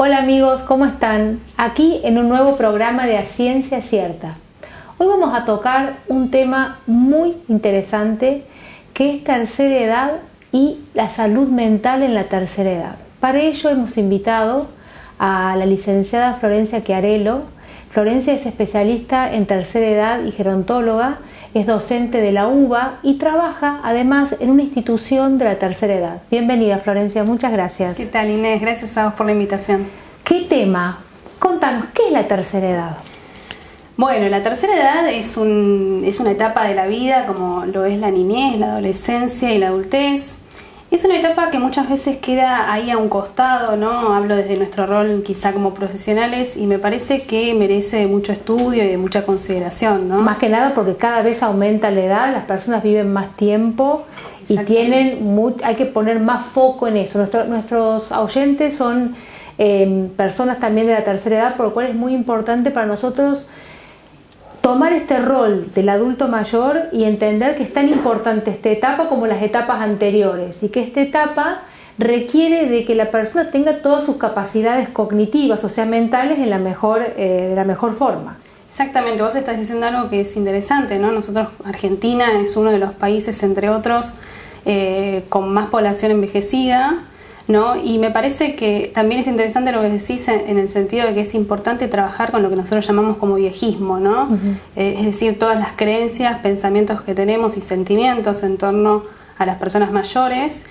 Hola amigos, ¿cómo están? Aquí en un nuevo programa de A Ciencia Cierta. Hoy vamos a tocar un tema muy interesante que es tercera edad y la salud mental en la tercera edad. Para ello hemos invitado a la licenciada Florencia Chiarello. Florencia es especialista en tercera edad y gerontóloga, es docente de la UBA y trabaja además en una institución de la tercera edad. Bienvenida Florencia, muchas gracias. ¿Qué tal, Inés? Gracias a vos por la invitación. ¿Qué tema? Contanos, ¿qué es la tercera edad? Bueno, la tercera edad es una etapa de la vida como lo es la niñez, la adolescencia y la adultez. Es una etapa que muchas veces queda ahí a un costado, ¿no? Hablo desde nuestro rol quizá como profesionales y me parece que merece mucho estudio y de mucha consideración, ¿no? Más que nada porque cada vez aumenta la edad, las personas viven más tiempo y hay que poner más foco en eso. Nuestros oyentes son personas también de la tercera edad, por lo cual es muy importante para nosotros tomar este rol del adulto mayor y entender que es tan importante esta etapa como las etapas anteriores y que esta etapa requiere de que la persona tenga todas sus capacidades cognitivas, o sea, mentales, de la mejor forma. Exactamente, vos estás diciendo algo que es interesante, ¿no? Nosotros, Argentina es uno de los países, entre otros, con más población envejecida, ¿no? Y me parece que también es interesante lo que decís en el sentido de que es importante trabajar con lo que nosotros llamamos como viejismo, ¿no? Es decir, todas las creencias, pensamientos que tenemos y sentimientos en torno a las personas mayores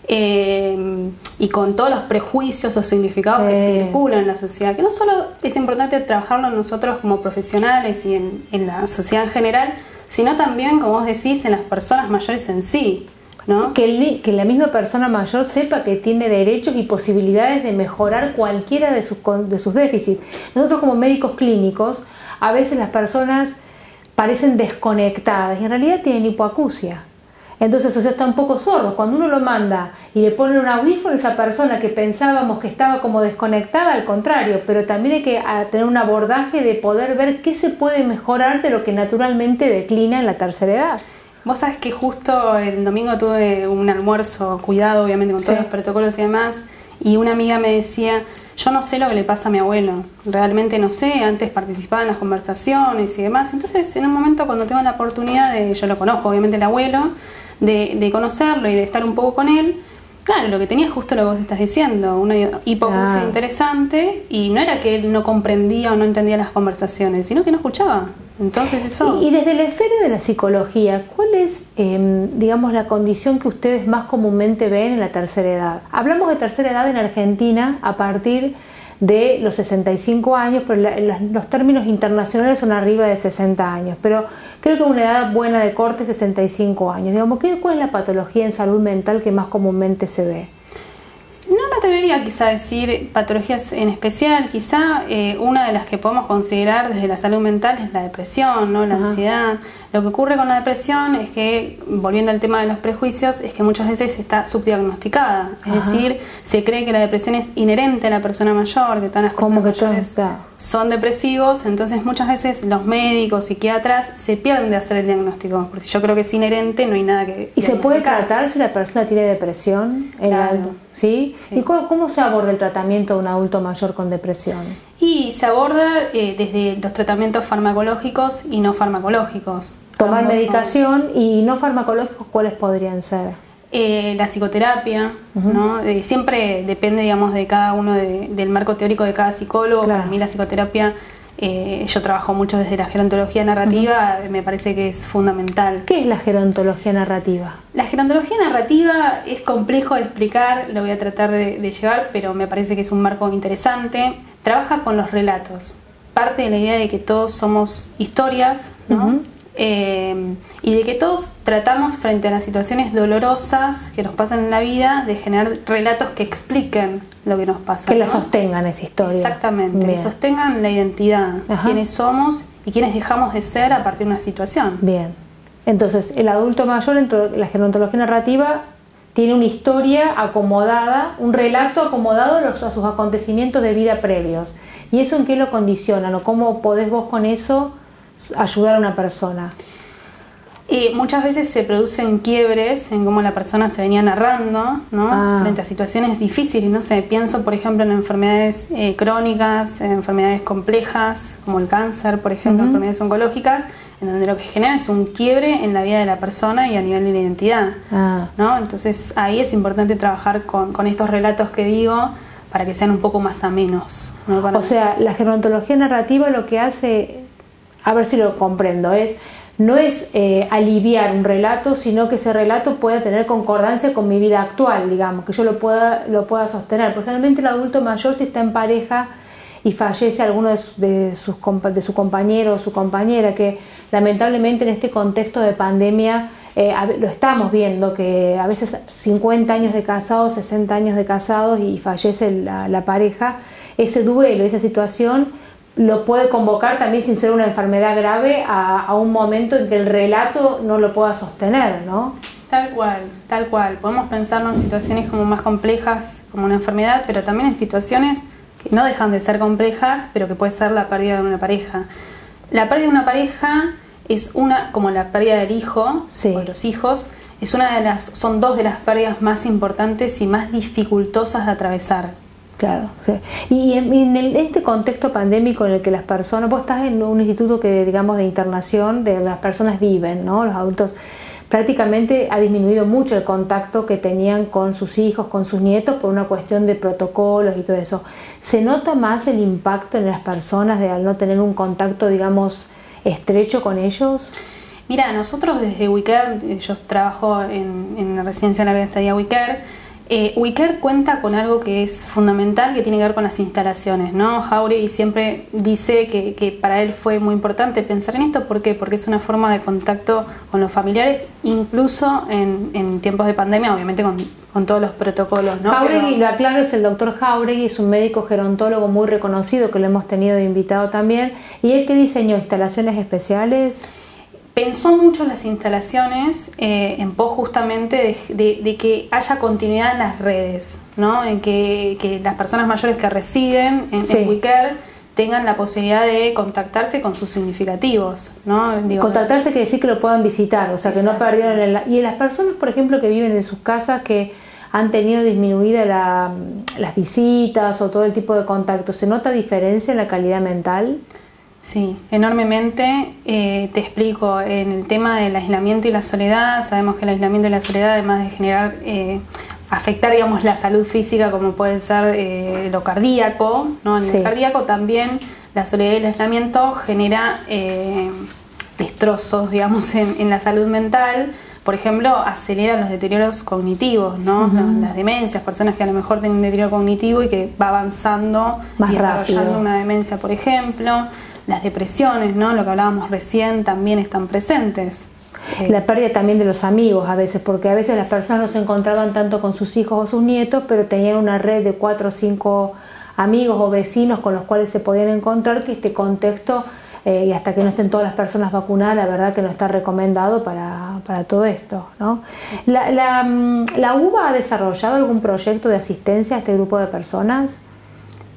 y con todos los prejuicios o significados que circulan en la sociedad, que no solo es importante trabajarlo nosotros como profesionales y en la sociedad en general, sino también, como vos decís, en las personas mayores en sí, ¿no? Que la misma persona mayor sepa que tiene derechos y posibilidades de mejorar cualquiera de sus déficits. Nosotros como médicos clínicos, a veces las personas parecen desconectadas y en realidad tienen hipoacusia. Entonces, o sea, está un poco sordo. Cuando uno lo manda y le pone un audífono, esa persona que pensábamos que estaba como desconectada, al contrario, pero también hay que tener un abordaje de poder ver qué se puede mejorar de lo que naturalmente declina en la tercera edad. Vos sabés que justo el domingo tuve un almuerzo cuidado, obviamente, con todos los protocolos y demás, y una amiga me decía, yo no sé lo que le pasa a mi abuelo, realmente no sé, antes participaba en las conversaciones y demás, entonces en un momento cuando tengo la oportunidad yo lo conozco, obviamente el abuelo, de conocerlo y de estar un poco con él, claro, lo que tenía es justo lo que vos estás diciendo, una hipoacusia interesante, y no era que él no comprendía o no entendía las conversaciones, sino que no escuchaba. Entonces eso... Y desde la esfera de la psicología, ¿cuál es, digamos, la condición que ustedes más comúnmente ven en la tercera edad? Hablamos de tercera edad en Argentina a partir de los 65 años, pero los términos internacionales son arriba de 60 años, pero creo que una edad buena de corte es 65 años. Digamos, ¿cuál es la patología en salud mental que más comúnmente se ve? No me atrevería quizá a decir patologías en especial, quizá una de las que podemos considerar desde la salud mental es la depresión, ¿no? La ansiedad. Lo que ocurre con la depresión es que, volviendo al tema de los prejuicios, es que muchas veces está subdiagnosticada, es decir, se cree que la depresión es inherente a la persona mayor, que todas las personas mayores son depresivos, entonces muchas veces los médicos, psiquiatras se pierden de hacer el diagnóstico, porque yo creo que es inherente, no hay nada que... ¿Y se puede tratar si la persona tiene depresión? Claro. ¿Sí? ¿Y cómo se aborda el tratamiento de un adulto mayor con depresión? Y se aborda desde los tratamientos farmacológicos y no farmacológicos. Tomar medicación y no farmacológicos, ¿cuáles podrían ser? La psicoterapia, ¿no? Siempre depende, digamos, de cada uno del marco teórico de cada psicólogo. Para mí la psicoterapia, yo trabajo mucho desde la gerontología narrativa, me parece que es fundamental. ¿Qué es la gerontología narrativa? La gerontología narrativa es complejo de explicar, lo voy a tratar de llevar, pero me parece que es un marco interesante. Trabaja con los relatos, parte de la idea de que todos somos historias, ¿no? Y de que todos tratamos frente a las situaciones dolorosas que nos pasan en la vida de generar relatos que expliquen lo que nos pasa, que la sostengan esa historia. Exactamente, que sostengan la identidad, quiénes somos y quiénes dejamos de ser a partir de una situación. Bien, entonces el adulto mayor en la gerontología narrativa tiene una historia acomodada, un relato acomodado a sus acontecimientos de vida previos. ¿Y eso en qué lo condicionan o cómo podés vos con eso ayudar a una persona? Muchas veces se producen quiebres en cómo la persona se venía narrando, ¿no? Frente a situaciones difíciles, no sé, pienso por ejemplo en enfermedades crónicas, en enfermedades complejas, como el cáncer, por ejemplo, enfermedades oncológicas, en donde lo que genera es un quiebre en la vida de la persona y a nivel de la identidad, ¿no? Entonces ahí es importante trabajar con estos relatos que digo, para que sean un poco más amenos, ¿no? O sea, la gerontología narrativa lo que hace, a ver si lo comprendo, no es aliviar un relato, sino que ese relato pueda tener concordancia con mi vida actual, digamos, que yo lo pueda sostener. Porque realmente el adulto mayor, si está en pareja y fallece alguno de su compañero o su compañera, que lamentablemente en este contexto de pandemia lo estamos viendo, que a veces 50 años de casados, 60 años de casados y fallece la pareja, ese duelo, esa situación lo puede convocar también, sin ser una enfermedad grave, a un momento en que el relato no lo pueda sostener, ¿no? Tal cual, tal cual. Podemos pensarnos en situaciones como más complejas, como una enfermedad, pero también en situaciones que no dejan de ser complejas, pero que puede ser la pérdida de una pareja. La pérdida de una pareja es como la pérdida del hijo, sí, o de los hijos, son dos de las pérdidas más importantes y más dificultosas de atravesar. Claro, sí. Y en este contexto pandémico en el que las personas, vos estás en un instituto que, digamos, de internación, de las personas viven, ¿no? Los adultos, prácticamente ha disminuido mucho el contacto que tenían con sus hijos, con sus nietos, por una cuestión de protocolos y todo eso. ¿Se nota más el impacto en las personas al no tener un contacto, digamos, estrecho con ellos? Mira, nosotros desde WeCare, yo trabajo en la residencia de larga estadía WeCare. WeCare cuenta con algo que es fundamental, que tiene que ver con las instalaciones, ¿no? Jauregui siempre dice que para él fue muy importante pensar en esto. ¿Por qué? Porque es una forma de contacto con los familiares, incluso en tiempos de pandemia, obviamente con todos los protocolos, ¿no? Jauregui, lo aclaro, es el doctor Jauregui, es un médico gerontólogo muy reconocido que lo hemos tenido de invitado también. ¿Y él qué diseñó? ¿Instalaciones especiales? Pensó mucho las instalaciones en pos justamente de que haya continuidad en las redes, ¿no? En que las personas mayores que residen en WeCare tengan la posibilidad de contactarse con sus significativos, ¿no? Contactarse quiere decir que lo puedan visitar, o sea, que no perdieron y las personas, por ejemplo, que viven en sus casas, que han tenido disminuida las visitas o todo el tipo de contacto, ¿se nota diferencia en la calidad mental? Sí, enormemente. Te explico, en el tema del aislamiento y la soledad, sabemos que el aislamiento y la soledad, además de generar, afectar, digamos, la salud física, como puede ser lo cardíaco, ¿no? En el cardíaco también la soledad y el aislamiento genera destrozos, digamos, en la salud mental. Por ejemplo, aceleran los deterioros cognitivos, ¿no? Las demencias, personas que a lo mejor tienen un deterioro cognitivo y que va avanzando más y desarrollando rápido. Una demencia, por ejemplo. Las depresiones, ¿no? Lo que hablábamos recién, también están presentes. La pérdida también de los amigos a veces, porque a veces las personas no se encontraban tanto con sus hijos o sus nietos, pero tenían una red de 4 o 5 amigos o vecinos con los cuales se podían encontrar, que este contexto, y hasta que no estén todas las personas vacunadas, la verdad que no está recomendado para todo esto, ¿no? ¿La UBA ha desarrollado algún proyecto de asistencia a este grupo de personas?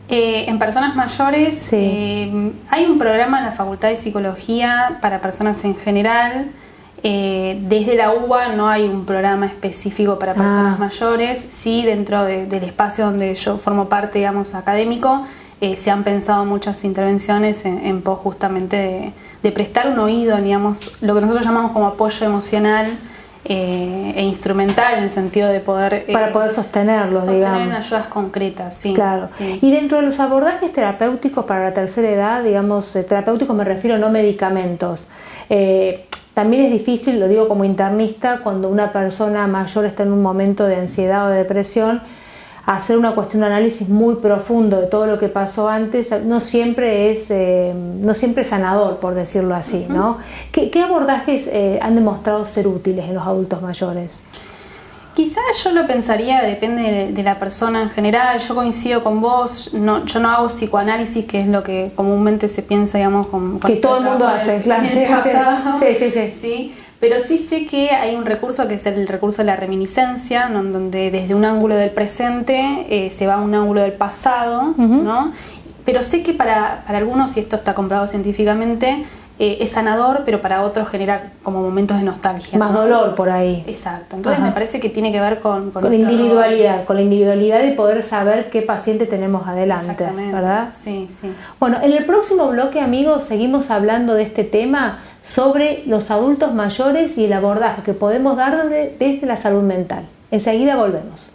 En personas mayores hay un programa en la Facultad de Psicología para personas en general. Desde la UBA no hay un programa específico para personas mayores. Sí, dentro del espacio donde yo formo parte, digamos, académico, se han pensado muchas intervenciones en pos justamente de prestar un oído, digamos, lo que nosotros llamamos como apoyo emocional e instrumental, en el sentido de poder para poder sostenerlos, digamos, en ayudas concretas, sí. Claro. Sí. Y dentro de los abordajes terapéuticos para la tercera edad, digamos, terapéuticos me refiero, no medicamentos. También es difícil, lo digo como internista, cuando una persona mayor está en un momento de ansiedad o de depresión, hacer una cuestión de análisis muy profundo de todo lo que pasó antes no siempre es sanador, por decirlo así, ¿no? ¿Qué abordajes han demostrado ser útiles en los adultos mayores? Quizás yo lo pensaría, depende de la persona en general. Yo coincido con vos, yo no hago psicoanálisis, que es lo que comúnmente se piensa, digamos, que todo el mundo hace, claro. En el pasado. Sí. Pero sí sé que hay un recurso que es el recurso de la reminiscencia, donde desde un ángulo del presente se va a un ángulo del pasado, ¿no? Pero sé que para algunos, y esto está comprobado científicamente, es sanador, pero para otros genera como momentos de nostalgia. Más dolor por ahí. Exacto. Entonces me parece que tiene que ver con la individualidad, con la individualidad y poder saber qué paciente tenemos adelante, ¿verdad? Sí, sí. Bueno, en el próximo bloque, amigos, seguimos hablando de este tema sobre los adultos mayores y el abordaje que podemos dar desde la salud mental. Enseguida volvemos.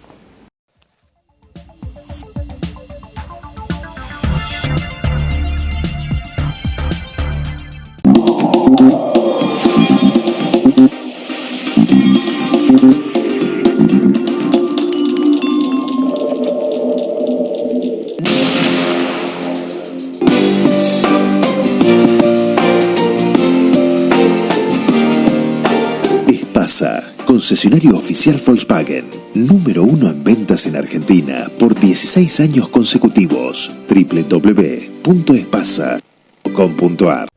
Espasa, concesionario oficial Volkswagen, número 1 en ventas en Argentina por 16 años consecutivos. www.espasa.com.ar.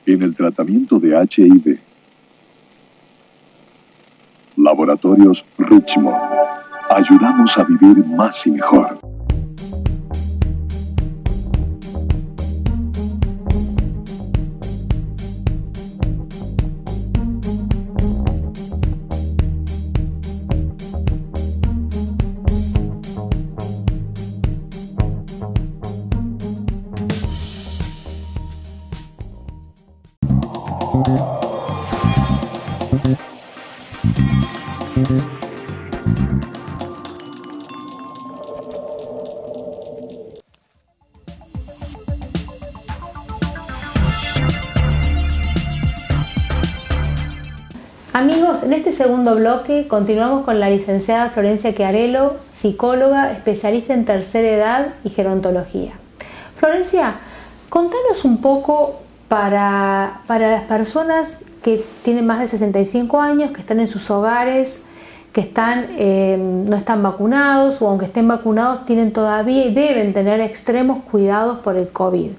En el tratamiento de HIV. Laboratorios Richmond. Ayudamos a vivir más y mejor. Amigos, en este segundo bloque continuamos con la licenciada Florencia Chiarello, psicóloga, especialista en tercera edad y gerontología. Florencia, contanos un poco para las personas que tienen más de 65 años, que están en sus hogares, que no están vacunados, o aunque estén vacunados tienen todavía y deben tener extremos cuidados por el COVID.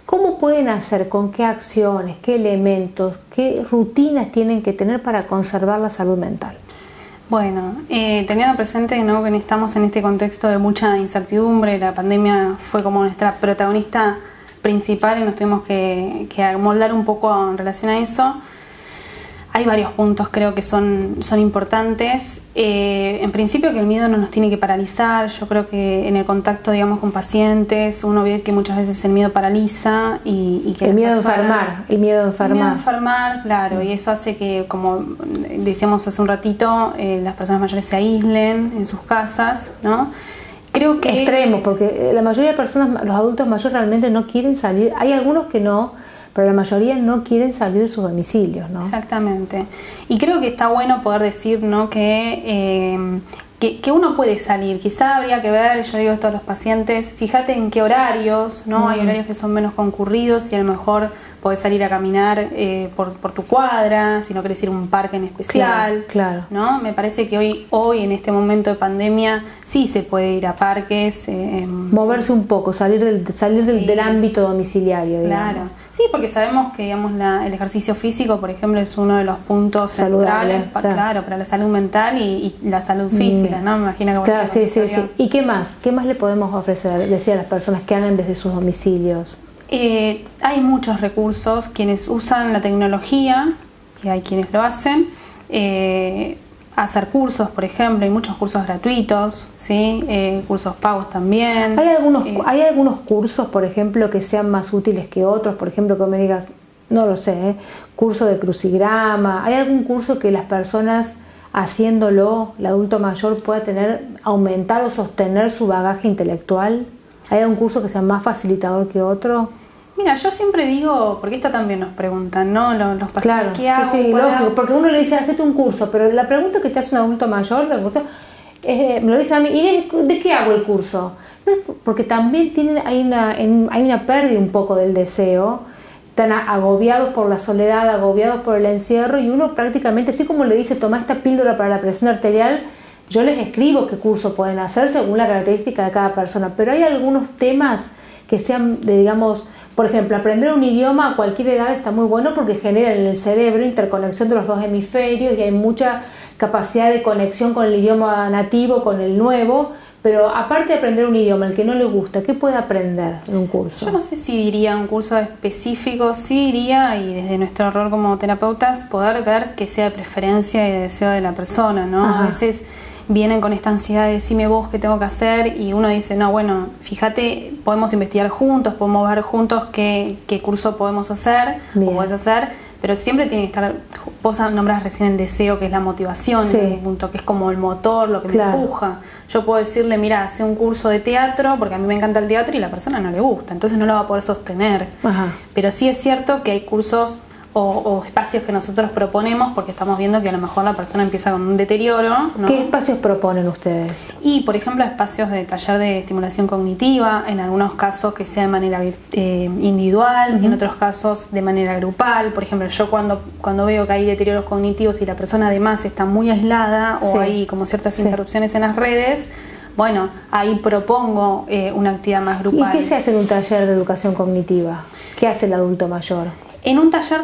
¿Cómo pueden hacer? ¿Con qué acciones? ¿Qué elementos? ¿Qué rutinas tienen que tener para conservar la salud mental? Bueno, teniendo presente, ¿no?, que estamos en este contexto de mucha incertidumbre, la pandemia fue como nuestra protagonista principal y nos tuvimos que amoldar un poco en relación a eso. Hay varios puntos, creo que son importantes. En principio, que el miedo no nos tiene que paralizar. Yo creo que en el contacto, digamos, con pacientes, uno ve que muchas veces el miedo paraliza y que el miedo a enfermar. El miedo a enfermar, claro, y eso hace que, como decíamos hace un ratito, las personas mayores se aíslen en sus casas, ¿no? Creo que extremos, porque la mayoría de personas, los adultos mayores realmente no quieren salir. Hay algunos que no, pero la mayoría no quieren salir de sus domicilios, ¿no? Exactamente. Y creo que está bueno poder decir, ¿no?, que uno puede salir. Quizá habría que ver, yo digo esto a los pacientes, fíjate en qué horarios, ¿no? Hay horarios que son menos concurridos y a lo mejor podés salir a caminar por tu cuadra, si no querés ir a un parque en especial. Claro. ¿No? Me parece que hoy en este momento de pandemia sí se puede ir a parques. Moverse un poco, salir del ámbito domiciliario, digamos. Claro. Sí, porque sabemos que, digamos, el ejercicio físico, por ejemplo, es uno de los puntos centrales para la salud mental y la salud física, ¿no? Me imagino que claro, sí. ¿Y qué más? ¿Qué más le podemos ofrecer, decía, a las personas que hagan desde sus domicilios? Hay muchos recursos, quienes usan la tecnología, que hay quienes lo hacen, hacer cursos, por ejemplo, hay muchos cursos gratuitos, ¿sí? Cursos pagos también. ¿Hay algunos cursos, por ejemplo, que sean más útiles que otros? Por ejemplo, que me digas, no lo sé, curso de crucigrama. ¿Hay algún curso que las personas haciéndolo, el adulto mayor, pueda aumentar o sostener su bagaje intelectual? ¿Hay algún curso que sea más facilitador que otro? Mira, yo siempre digo, porque esto también nos preguntan, ¿no? Los pacientes, claro, ¿qué hago? Sí, lógico, porque uno le dice, hacete un curso, pero la pregunta que te hace un adulto mayor, me lo dicen a mí, ¿y de qué hago el curso? No, porque también hay una pérdida un poco del deseo, están agobiados por la soledad, agobiados por el encierro, y uno prácticamente, así como le dice, toma esta píldora para la presión arterial, yo les escribo qué curso pueden hacer según la característica de cada persona, pero hay algunos temas que sean, digamos, por ejemplo, aprender un idioma a cualquier edad está muy bueno porque genera en el cerebro interconexión de los dos hemisferios y hay mucha capacidad de conexión con el idioma nativo, con el nuevo. Pero aparte de aprender un idioma, el que no le gusta, ¿qué puede aprender en un curso? Yo no sé si diría un curso específico, sí diría, y desde nuestro rol como terapeutas, poder ver que sea de preferencia y de deseo de la persona, ¿no? Ajá. A veces vienen con esta ansiedad de decime vos qué tengo que hacer y uno dice, no, bueno, fíjate, podemos investigar juntos, podemos ver juntos qué curso podemos hacer o podés hacer, pero siempre tiene que estar, vos nombras recién el deseo, que es la motivación, en un punto, que es como el motor, lo que me empuja. Yo puedo decirle, mira, hace un curso de teatro, porque a mí me encanta el teatro y la persona no le gusta, entonces no lo va a poder sostener. Ajá. Pero sí es cierto que hay cursos o espacios que nosotros proponemos porque estamos viendo que a lo mejor la persona empieza con un deterioro, ¿no? ¿Qué espacios proponen ustedes? Y, por ejemplo, espacios de taller de estimulación cognitiva, en algunos casos que sea de manera individual, en otros casos de manera grupal. Por ejemplo, yo cuando veo que hay deterioros cognitivos y la persona además está muy aislada o hay como ciertas interrupciones en las redes, bueno, ahí propongo una actividad más grupal. ¿Y qué se hace en un taller de educación cognitiva? ¿Qué hace el adulto mayor? En un taller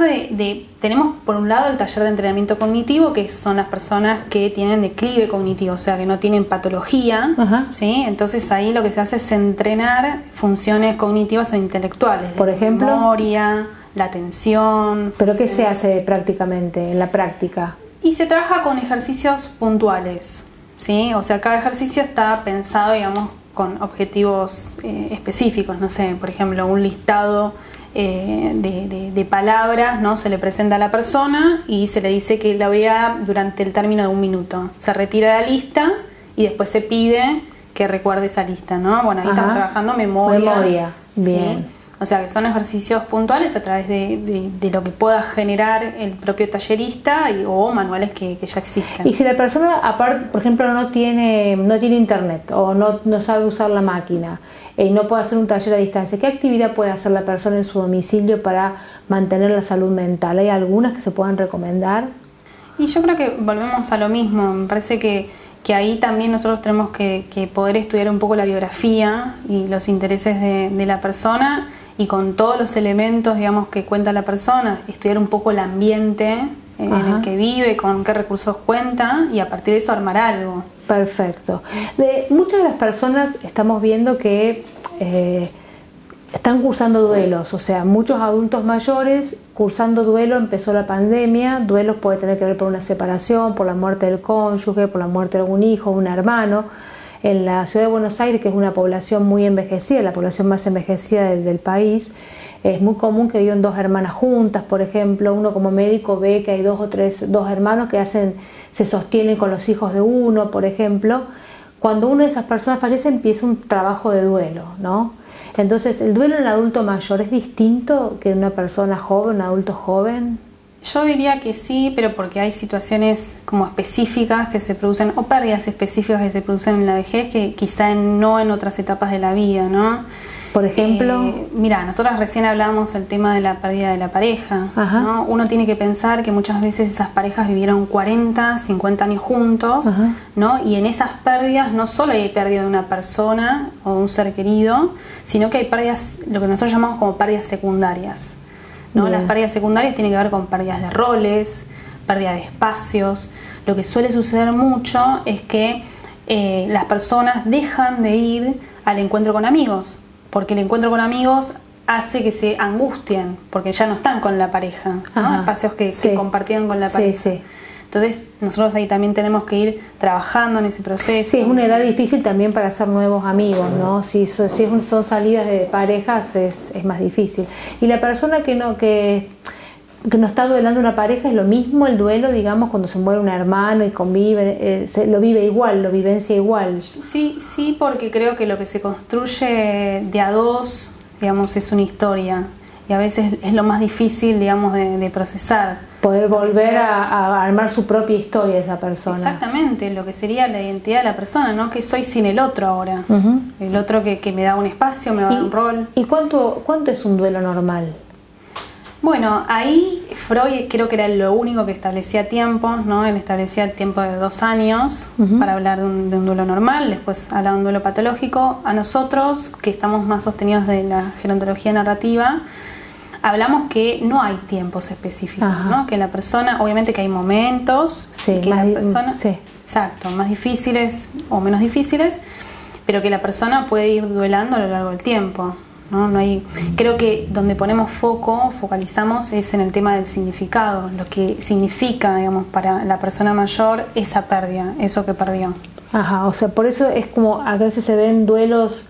tenemos por un lado el taller de entrenamiento cognitivo, que son las personas que tienen declive cognitivo, o sea que no tienen patología, ¿sí? Entonces ahí lo que se hace es entrenar funciones cognitivas o intelectuales, por ejemplo, memoria, la atención. ¿Pero qué se hace prácticamente en la práctica? Y se trabaja con ejercicios puntuales, ¿sí? O sea, cada ejercicio está pensado, digamos, con objetivos específicos, no sé, por ejemplo, un listado de palabras, ¿no? Se le presenta a la persona y se le dice que la vea durante el término de 1 minuto. Se retira la lista y después se pide que recuerde esa lista, ¿no? Bueno, ahí estamos trabajando memoria. Bien. ¿Sí? O sea, que son ejercicios puntuales a través de lo que pueda generar el propio tallerista o manuales que ya existen. Y si la persona, aparte, por ejemplo, no tiene internet o no sabe usar la máquina y no puede hacer un taller a distancia, ¿qué actividad puede hacer la persona en su domicilio para mantener la salud mental? ¿Hay algunas que se puedan recomendar? Y yo creo que volvemos a lo mismo. Me parece que ahí también nosotros tenemos que poder estudiar un poco la biografía y los intereses de la persona, y con todos los elementos, digamos, que cuenta la persona, estudiar un poco el ambiente en el que vive, con qué recursos cuenta, y a partir de eso armar algo. Perfecto. Muchas de las personas estamos viendo que están cursando duelos, o sea, muchos adultos mayores cursando duelo. Empezó la pandemia. Duelos puede tener que ver por una separación, por la muerte del cónyuge, por la muerte de algún hijo, un hermano. En la ciudad de Buenos Aires, que es una población muy envejecida, la población más envejecida del país, es muy común que vivan dos hermanas juntas, por ejemplo. Uno como médico ve que hay dos hermanos que se sostienen con los hijos de uno, por ejemplo. Cuando una de esas personas fallece, empieza un trabajo de duelo, ¿no? Entonces, ¿el duelo en el adulto mayor es distinto que en una persona joven, un adulto joven? Yo diría que sí, pero porque hay situaciones como específicas que se producen, o pérdidas específicas que se producen en la vejez, que quizá no en otras etapas de la vida, ¿no? Por ejemplo, mira, nosotras recién hablábamos del tema de la pérdida de la pareja, ¿no? Uno tiene que pensar que muchas veces esas parejas vivieron 40, 50 años juntos, ¿no? Y en esas pérdidas no solo hay pérdida de una persona o un ser querido, sino que hay pérdidas, lo que nosotros llamamos como pérdidas secundarias, ¿no? Las pérdidas secundarias tienen que ver con pérdidas de roles, pérdida de espacios. Lo que suele suceder mucho es que las personas dejan de ir al encuentro con amigos, porque el encuentro con amigos hace que se angustien, porque ya no están con la pareja, ¿no? Espacios que compartían con la pareja. Sí. Entonces nosotros ahí también tenemos que ir trabajando en ese proceso. Sí, es una edad difícil también para hacer nuevos amigos, ¿no? Si son salidas de parejas es más difícil. Y la persona que no está duelando una pareja, ¿es lo mismo el duelo, digamos, cuando se muere un hermano y convive, lo vive igual, lo vivencia igual? Sí, porque creo que lo que se construye de a dos, digamos, es una historia, y a veces es lo más difícil, digamos, de procesar. Poder volver a armar su propia historia esa persona. Exactamente, lo que sería la identidad de la persona, ¿no? Que soy sin el otro ahora. El otro que me da un espacio, me da un rol. ¿Y cuánto es un duelo normal? Bueno, ahí Freud creo que era lo único que establecía tiempos, ¿no? Él establecía el tiempo de 2 años para hablar de un duelo normal. Después hablaba de un duelo patológico. A nosotros, que estamos más sostenidos de la gerontología narrativa, hablamos que no hay tiempos específicos, ¿no? Que la persona, obviamente que hay momentos, que la persona, exacto, más difíciles o menos difíciles, pero que la persona puede ir duelando a lo largo del tiempo, ¿no? Creo que donde focalizamos es en el tema del significado, lo que significa, digamos, para la persona mayor esa pérdida, eso que perdió. O sea, por eso es como a veces se ven duelos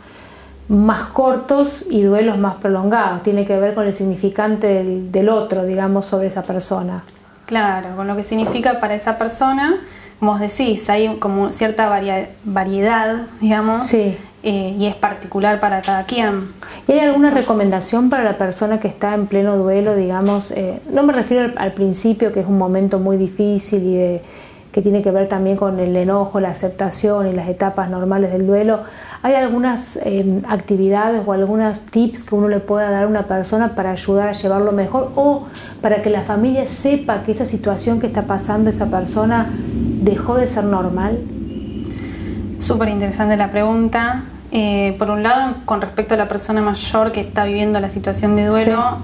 más cortos y duelos más prolongados. Tiene que ver con el significante del otro, digamos, sobre esa persona. Claro, con lo que significa para esa persona. Como vos decís, hay como cierta variedad, digamos, sí. Y es particular para cada quien. ¿Y hay alguna recomendación para la persona que está en pleno duelo, digamos? No me refiero al principio, que es un momento muy difícil y que tiene que ver también con el enojo, la aceptación y las etapas normales del duelo. ¿Hay algunas actividades o algunos tips que uno le pueda dar a una persona para ayudar a llevarlo mejor, o para que la familia sepa que esa situación que está pasando esa persona dejó de ser normal? Súper interesante la pregunta. Por un lado, con respecto a la persona mayor que está viviendo la situación de duelo,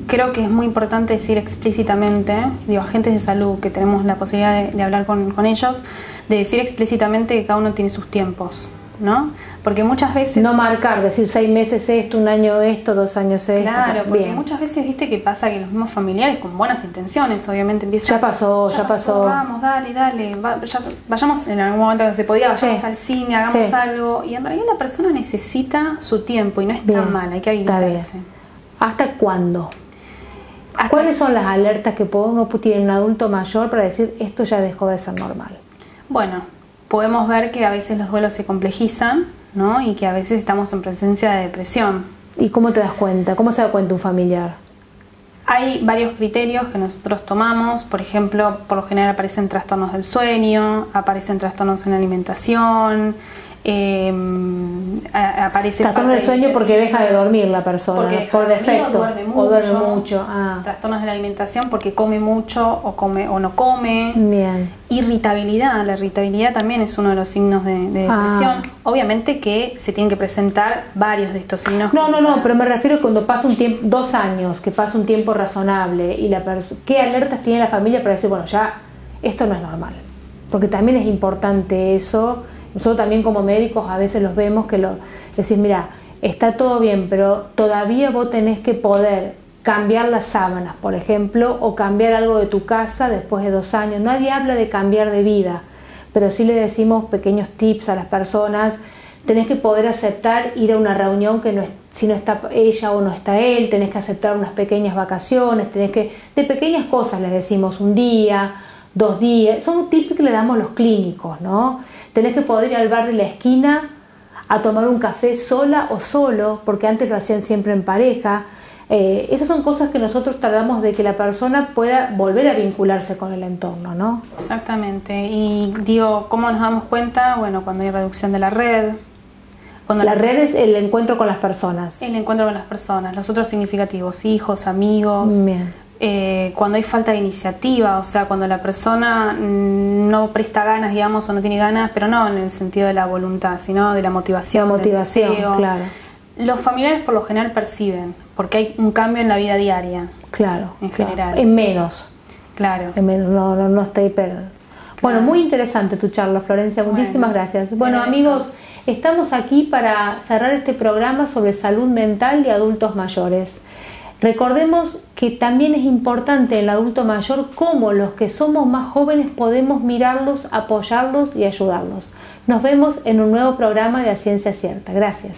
creo que es muy importante decir explícitamente, agentes de salud que tenemos la posibilidad de hablar con ellos, de decir explícitamente que cada uno tiene sus tiempos, ¿no? Porque muchas veces... No marcar, decir 6 meses esto, 1 año esto, 2 años esto. Claro, porque muchas veces viste que pasa que los mismos familiares con buenas intenciones obviamente empiezan... Ya pasó. Vamos, dale, vayamos en algún momento que se podía, vayamos al cine, hagamos algo. Y en realidad la persona necesita su tiempo y no es tan mal, hay que habilitarse. ¿Hasta cuándo? ¿Cuáles son las alertas que uno tiene un adulto mayor para decir esto ya dejó de ser normal? Bueno, podemos ver que a veces los duelos se complejizan, ¿no? Y que a veces estamos en presencia de depresión. ¿Y cómo te das cuenta? ¿Cómo se da cuenta un familiar? Hay varios criterios que nosotros tomamos. Por ejemplo, por lo general aparecen trastornos del sueño, aparecen trastornos en la alimentación, aparece trastorno de sueño porque deja de dormir la persona por defecto o duerme mucho. Trastornos de la alimentación porque come mucho o no come. Bien. Irritabilidad, la irritabilidad también es uno de los signos de depresión. Obviamente que se tienen que presentar varios de estos signos. No, pero me refiero a cuando pasa un tiempo, 2 años, que pasa un tiempo razonable y ¿qué alertas tiene la familia para decir, bueno, ya esto no es normal? Porque también es importante eso. Nosotros también como médicos a veces los vemos que decís, mira, está todo bien, pero todavía vos tenés que poder cambiar las sábanas, por ejemplo, o cambiar algo de tu casa después de 2 años. Nadie habla de cambiar de vida, pero sí le decimos pequeños tips a las personas. Tenés que poder aceptar ir a una reunión que si no está ella o no está él, tenés que aceptar unas pequeñas vacaciones, de pequeñas cosas les decimos, 1 día, 2 días, son tips que le damos los clínicos, ¿no? Tenés que poder ir al bar de la esquina a tomar un café sola o solo, porque antes lo hacían siempre en pareja. Esas son cosas que nosotros tratamos de que la persona pueda volver a vincularse con el entorno, ¿no? Exactamente. Y digo, ¿cómo nos damos cuenta? Bueno, cuando hay reducción de la red. La red es el encuentro con las personas. El encuentro con las personas, los otros significativos, hijos, amigos. Bien. Cuando hay falta de iniciativa, o sea, cuando la persona no presta ganas, digamos, o no tiene ganas, pero no en el sentido de la voluntad, sino de la motivación. La motivación, claro. Los familiares por lo general perciben, porque hay un cambio en la vida diaria. Claro. En general. En menos. Claro. En menos, no está hiper. Claro. Bueno, muy interesante tu charla, Florencia. Muchísimas gracias. Bueno, amigos, estamos aquí para cerrar este programa sobre salud mental y adultos mayores. Recordemos que también es importante en el adulto mayor cómo los que somos más jóvenes podemos mirarlos, apoyarlos y ayudarlos. Nos vemos en un nuevo programa de A Ciencia Cierta. Gracias.